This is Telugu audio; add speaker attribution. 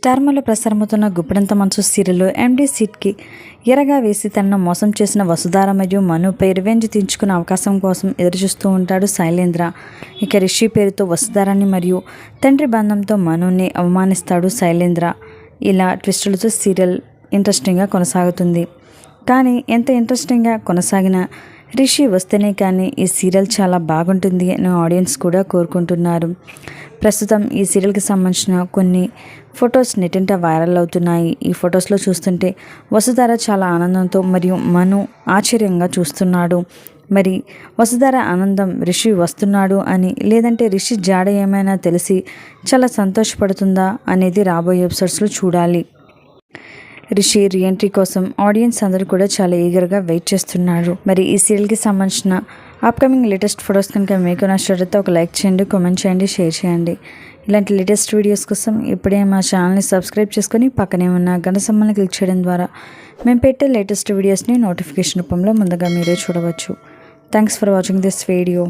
Speaker 1: స్టార్మాలో ప్రసారమవుతున్న గుప్పెడంత మనసు సీరియల్లో ఎండీ సీట్కి ఎరగా వేసి తనను మోసం చేసిన వసుధార మరియు మనుపై రివెంజ్ తీర్చుకునే అవకాశం కోసం ఎదురుచూస్తూ ఉంటాడు శైలేంద్ర. ఇక రిషి పేరుతో వసుధారాన్ని మరియు తండ్రి బంధంతో మనుని అవమానిస్తాడు శైలేంద్ర. ఇలా ట్విస్టులతో సీరియల్ ఇంట్రెస్టింగ్గా కొనసాగుతుంది. కానీ ఎంత ఇంట్రెస్టింగ్గా కొనసాగిన రిషి వస్తేనే కానీ ఈ సీరియల్ చాలా బాగుంటుంది అని ఆడియన్స్ కూడా కోరుకుంటున్నారు. ప్రస్తుతం ఈ సీరియల్కి సంబంధించిన కొన్ని ఫొటోస్ నెట్టింట వైరల్ అవుతున్నాయి. ఈ ఫొటోస్లో చూస్తుంటే వసుధార చాలా ఆనందంతో మరియు మను ఆశ్చర్యంగా చూస్తున్నాడు. మరి వసుధార ఆనందం రిషి వస్తున్నాడు అని, లేదంటే రిషి జాడ ఏమైనా తెలిసి చాలా సంతోషపడుతుందా అనేది రాబోయే ఎపిసోడ్స్లో చూడాలి. రిషి రీఎంట్రీ కోసం ఆడియన్స్ అందరూ కూడా చాలా ఈగర్గా వెయిట్ చేస్తున్నారు. మరి ఈ సీరియల్కి సంబంధించిన అప్కమింగ్ లేటెస్ట్ ఫొటోస్ కనుక మీకు నచ్చినట్లయితే ఒక లైక్ చేయండి, కామెంట్ చేయండి, షేర్ చేయండి. ఇలాంటి లేటెస్ట్ వీడియోస్ కోసం ఇప్పుడే మా ఛానల్ని సబ్స్క్రైబ్ చేసుకొని పక్కనే ఉన్న గంట సింబల్ని క్లిక్ చేయడం ద్వారా మేము పెట్టే లేటెస్ట్ వీడియోస్ని నోటిఫికేషన్ రూపంలో ముందుగా మీరే చూడవచ్చు. Thanks for watching this video.